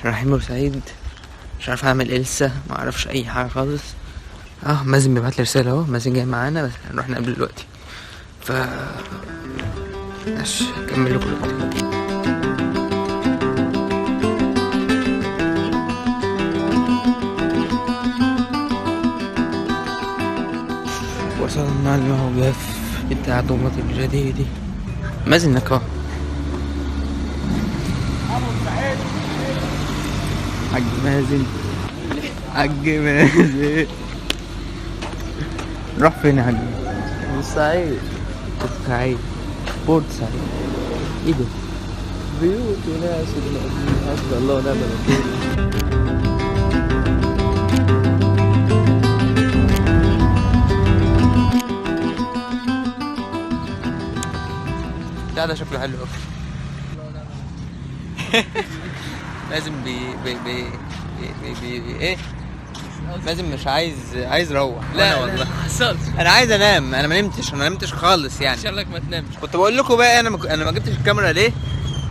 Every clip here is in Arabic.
رايحين بورسعيد، مش عارف اعمل ايه لسه، ما اعرفش اي حاجه خالص. مازن بيبعت لي رساله اهو، مازن جاي معانا بس هنروح نقابله دلوقتي. ف ماشي اكمل لكم دلوقتي. وصلنا الموقف بتاع ضباط الجديدي. مازن انك اهو حاج مازن، حاج مازن نروح فين يا حاج؟ بورسعيد. بورسعيد، بورسعيد ايه ده؟ بيوت وناس حسبي الله ونعم الوكيل. ده شكله حلو قوي. لازم ايه؟ لازم مش عايز اروح. لا والله ما حصلش. انا عايز انام، انا ما نمتش خالص يعني. ان شاء الله ما تنامش. كنت بقول لكم بقى انا ما جبتش الكاميرا ليه؟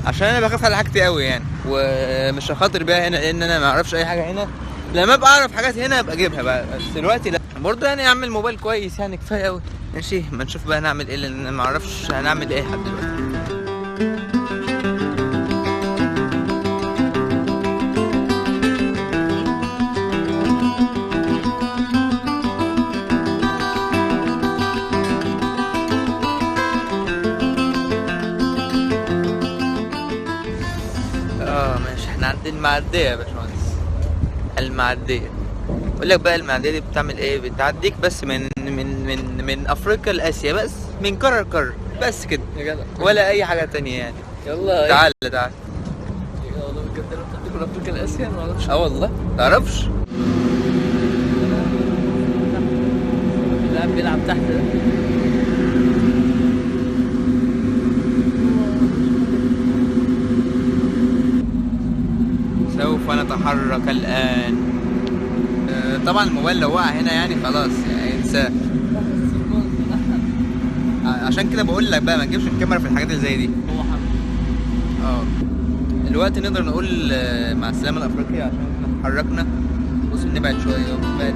عشان انا بخاف على حاجتي قوي يعني، ومش هخاطر بيها هنا لان انا ما اعرفش اي حاجه هنا. لما ابقى اعرف حاجات هنا ابقى اجيبها بقى، بس دلوقتي لا. برضه يعني اعمل موبايل كويس يعني كفايه قوي. ماشي ما نشوف بقى نعمل ايه، لان انا ما اعرفش هنعمل ايه لحد دلوقتي. ماشي، احنا عند المعدية يا باشمهندس. المعدية بقول لك بقى، المعدية دي بتعمل ايه؟ بتعديك بس من افريقيا لاسيا، بس من قارة لقارة بس كده يا جدع ولا اي حاجة تانية يعني. يلا تعال يا والله بجد انا بتاعتك من افريقيا لاسيا ما اعرفش. والله تعرفش. اللاعب بيلعب تحت ده. سوف نتحرك الان. طبعا الموبايل لو وقع هنا يعني خلاص يعني انساه. عشان كده بقول لك بقى ما تجيبش الكاميرا في الحاجات اللي زي دي. هو حبيبي. دلوقتي نقدر نقول مع السلامة لأفريقيا، عشان احنا اتحركنا. بص نبعد شوية نبعد.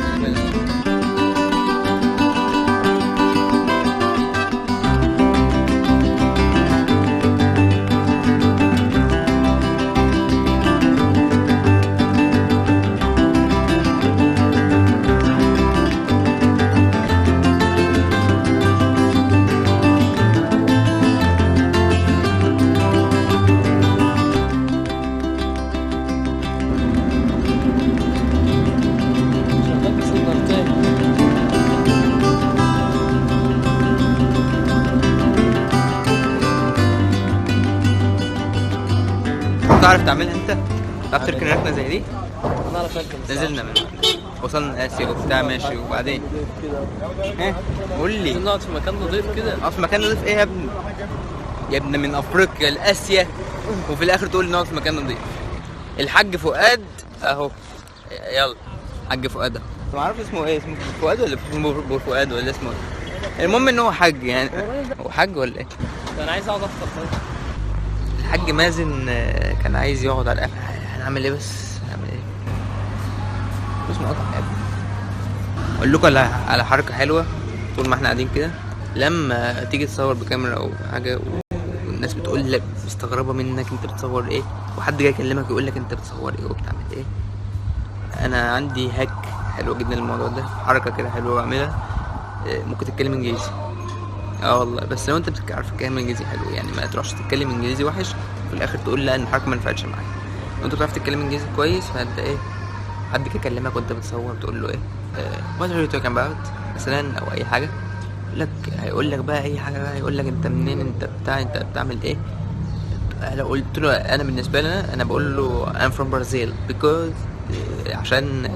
تعرف تعملها انت؟ تعرف تركن ركنه زي دي؟ انا اعرف اركب. نزلنا من وصلنا اسيا وبتاع ماشي، وبعدين قول لي نقعد في مكان نضيف كده. في مكان نضيف ايه يا ابني؟ يا ابني من افريقيا لاسيا وفي الاخر تقول لي نقعد في مكان نضيف. الحاج فؤاد اهو، يلا حاج فؤاد اهو. انت ما عارف اسمه ايه؟ اسمه فؤاد ولا اسمه فؤاد ولا اسمه ايه؟ المهم ان هو حاج يعني. هو حاج ولا ايه؟ انا عايز اقعد افطر. الحاج مازن كان عايز يقعد على الاكل. هنعمل ايه بس؟ هنعمل ايه؟ بص مقطع يا ابني. اقول لكم على حركه حلوه. طول ما احنا قاعدين كده، لما تيجي تصور بكاميرا او حاجه والناس بتقول لك مستغربه منك انت بتصور ايه، وحد جاي يكلمك يقول لك انت بتصور ايه وبتعمل ايه، انا عندي هاك حلو جدا للموضوع ده. حركه كده حلوه بعملها. ممكن تتكلم انجليزي. والله، بس لو انت بتعرف تتكلم انجليزي حلو يعني، ما تروحش تتكلم انجليزي وحش في الاخر تقول لا ان الحركه ما نفعتش معاك. لو انت بتعرف تتكلم انجليزي كويس، فانت ايه، حد كده يكلمك وانت بتصور تقول له ايه what are you talking about مثلا او اي حاجه، هيقول لك بقى اي حاجه بقى، يقول لك انت منين، انت بتعمل ايه. لو قلت له انا بالنسبه لي انا بقول له I'm from Brazil because عشان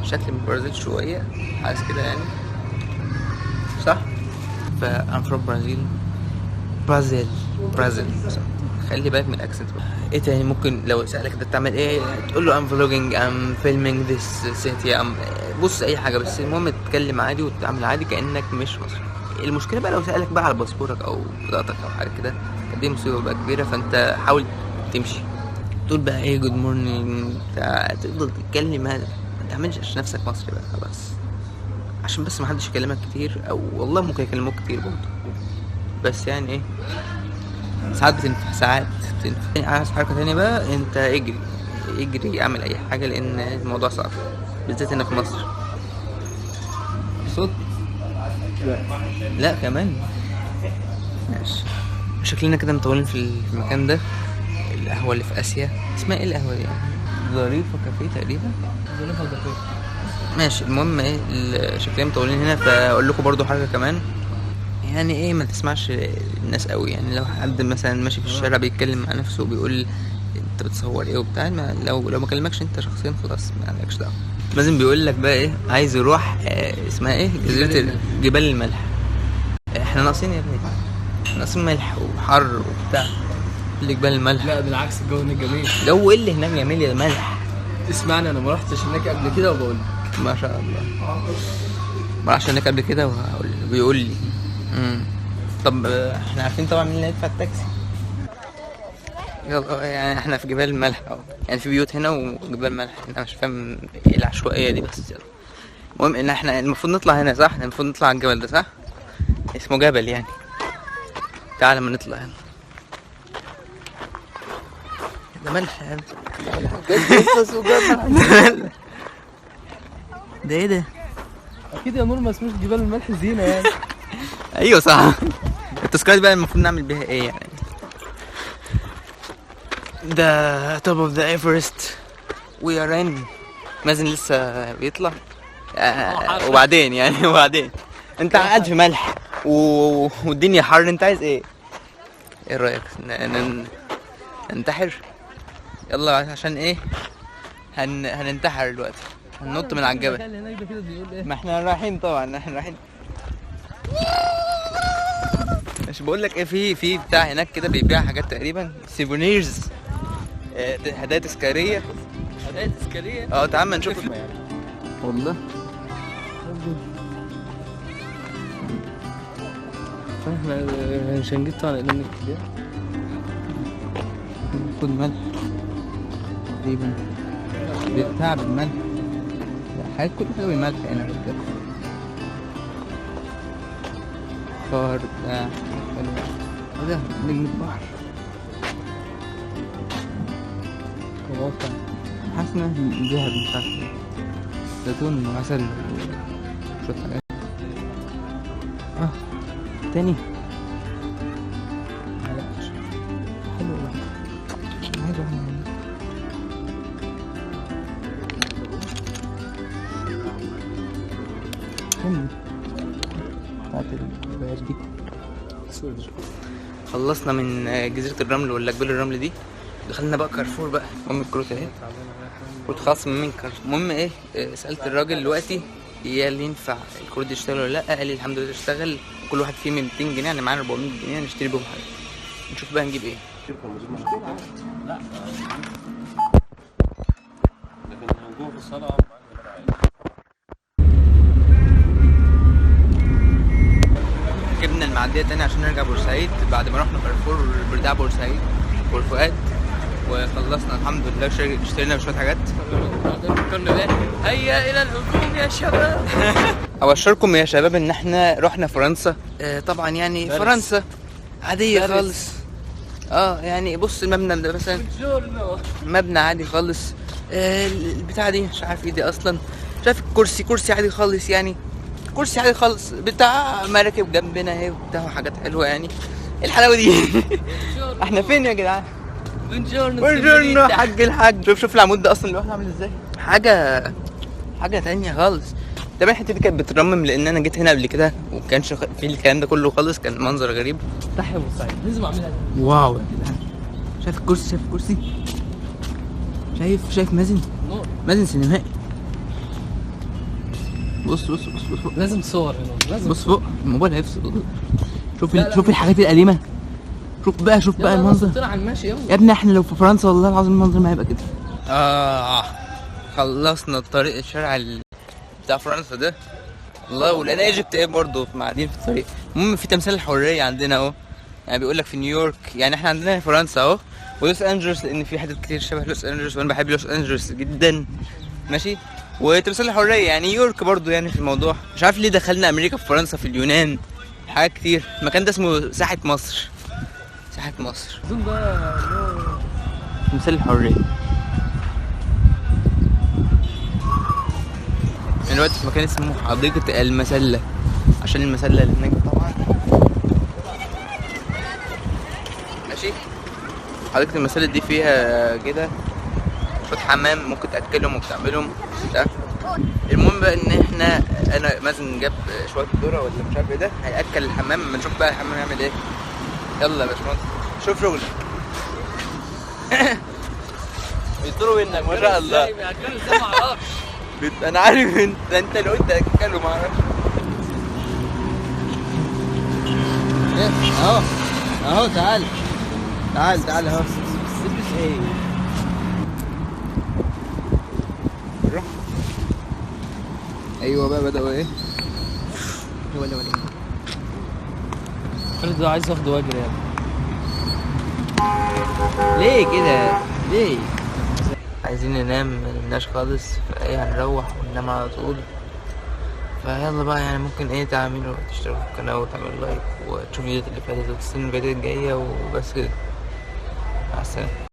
شكل من البرازيل شويه حاسس كده يعني، صح؟ ف I'm from Brazil. خلي بالك من الاكسنت. ايه تاني ممكن لو سألك انت بتعمل ايه، تقول له I'm vlogging I'm filming this city بص اي حاجه، بس المهم تتكلم عادي وتتعامل عادي كانك مش مصري. المشكله بقى لو سألك بقى على باسبورك او بطاقتك او حاجه كده، دي مصيبه بقى كبيره. فانت حاول تمشي تقول بقى ايه جود مورنينج بتاع، تفضل تتكلم. هذا ما تعملش عشان نفسك مصري بقى خلاص، عشان بس ما حدش يكلمك كتير، او والله ممكن يكلموك كتير برضه، بس يعني ايه ساعات بتنفع ساعات بتنفع. عايز حركة تانية بقى، انت اجري اجري اعمل اي حاجة، لان الموضوع صعب بالذات هنا في مصر. صوت لا كمان ماشي. شكلنا كده مطولين في المكان ده. القهوة اللي في اسيا اسمها ايه القهوة دي؟ ظريفة كافيه تقريبا. ظريفة كافيه ماشي. المهم ايه شكلنا مطولين هنا، فاقول لكم برضو حاجة كمان، يعني ايه ما تسمعش الناس قوي. يعني لو حد مثلا ماشي في الشارع بيتكلم مع نفسه وبيقول انت بتصور ايه وبتاع، لو ما كلمكش انت شخصيا خلاص ما عليكش دعوه. لازم بيقول لك بقى ايه عايز يروح اسمها ايه جزيره جبال الملح. احنا ناقصين يا ابني، ناقصين ملح وحر وبتاع. اللي جبال الملح لا بالعكس الجو هناك جميل. جو ايه اللي هناك جميل يا ملح. اسمعني انا ما رحتش هناك قبل كده وبقول لك. ما شاء الله ما راحش هناك قبل كده وبيقول لي طب احنا عارفين طبعا مين اللي هيدفع التاكسي. يلا يعني احنا في جبال الملح اهو، يعني في بيوت هنا وجبال ملح. انا مش فاهم ايه العشوائيه دي بس يلا. المهم ان احنا المفروض نطلع هنا صح، المفروض نطلع على الجبل ده صح، اسمه جبل يعني. تعال ما نطلع هنا. ده ملح يا ابني. ده ايه ده؟ اكيد يا نور ما اسموش جبال الملح زينه يعني. ايوه صح. التذكرة دي بقى المفروض نعمل بيها ايه يعني؟ ده توب اوف ذا ايفرست وي ار ان. مازن لسه بيطلع وبعدين يعني وبعدين انت قاعد في ملح والدنيا حر، انت عايز ايه؟ ايه رايك ننتحر؟ يلا عشان ايه هننتحر دلوقتي، هننط من على الجبل. ما احنا رايحين طبعا، احنا رايحين. مش بقول لك ايه، في بتاع هناك كده بيبيع حاجات تقريبا سيفونيرز، هدايا تذكاريه. هدايا تذكاريه؟ تعال ما نشوف والله. احنا مش هنجيب طبعا لان كده خد ملح تقريبا بتاع بالملح، حاجات كلها بالملح هنا بجد. فار بتاع ده نجم البحر قواقع، حاسس انها ذهب مش عارف ايه، زيتون وعسل وشوية حاجات. تاني حلو والله، عايز واحد منهم. فين بتاعت البيات دي؟ خلصنا من جزيرة الرمل ولا جبال الرمل دي، دخلنا بقى كارفور بقى. المهم الكروت اهي، كروت خاص من كارفور. المهم ايه سألت الراجل دلوقتي قال لي ينفع الكروت دي يشتغل ولا لا، قال لي الحمد لله اشتغل، كل واحد فيه 200 جنيه يعني معانا 400 جنيه نشتري بيهم حاجة. نشوف بقى نجيب ايه. لا لكن هنجوه في الصلاة. ركبنا المعدية تاني عشان نرجع بورسعيد بعد ما رحنا كارفور بتاع بورسعيد والفؤاد، وخلصنا الحمد لله. اشترينا شوية حاجات. هيا الى الهجوم يا شباب. ابشركم يا شباب ان احنا رحنا فرنسا. طبعا يعني باريس. فرنسا عادية باريس. خالص. يعني بص المبنى ده مثلا مبنى عادي خالص. البتاع دي مش عارف ايه دي اصلا، شايف كرسي عادي خالص، يعني كرسي عادي خالص بتاع مراكب جنبنا اهي وبتاع حاجات حلوه. يعني الحلاوه دي. احنا فين يا جدعان؟ بونجورنو حاج الحاج. شوف العمود ده اصلا لوحده عامل ازاي، حاجه تانية خالص. طبعا الحته دي كانت بترمم لان انا جيت هنا قبل كده وكانش في الكلام ده كله خالص، كان منظر غريب. تحيا بورسعيد لازم اعملها. واو يا جدعان، شايف الكرسي شايف مازن سينمائي. بص لازم تصور هنا، لازم بص فوق الموبايل هيفصل. شوف الحاجات القديمه. شوف بقى المنظر. طلع على الماشي يا ابني احنا لو في فرنسا والله العظيم المنظر ما هيبقى كده. خلصنا الطريق الشارع بتاع فرنسا ده والله، ولقينا ايجيبت ايه برضه قاعدين في الطريق. المهم في تمثال الحريه عندنا اهو، يعني بيقول لك في نيويورك، يعني احنا عندنا فرنسا اهو ولوس انجلوس لان في حتت كتير شبه لوس انجلوس وانا بحب لوس انجلوس جدا. ماشي. وتمثال الحريه يعني نيويورك برضو يعني في الموضوع. مش عارف ليه دخلنا امريكا، في فرنسا، في اليونان، حاجات كتير. المكان ده اسمه ساحه مصر. ساحه مصر. اظن ده اللي هو تمثال الحريه. دلوقتي في مكان اسمه حديقه المسله، عشان المسله اللي هناك طبعا. ماشي. حديقه المسله دي فيها كده شويه حمام ممكن تاكلهم وبتعملهم ده. المهم بقى ان احنا انا مازن جاب شويه ذره ولا مش عارف ايه ده، هياكل الحمام. اما نشوف بقى الحمام يعمل ايه. يلا يا باشمهندس شوف شغلك. بيطيروا منك ما شاء الله. بياكلوا ازاي ما اعرفش. انا عارف انت اللي قلت اكله ما اعرفش. اهو اهو تعال تعال اهو. تلبس ايه؟ روح. ايوه بقى بدأوا ايه. ولا خالد ده عايز اخده واجري يعني. ليه كده ليه؟ عايزين ننام، منامناش خالص، فايه هنروح وننام على طول. فيلا بقى يعني ممكن ايه تعملوا تشتركوا في القناة وتعملوا لايك وتشوفوا الفيديوهات اللي فاتت وتستنوا الفيديوهات الجاية وبس كده. مع السلامة.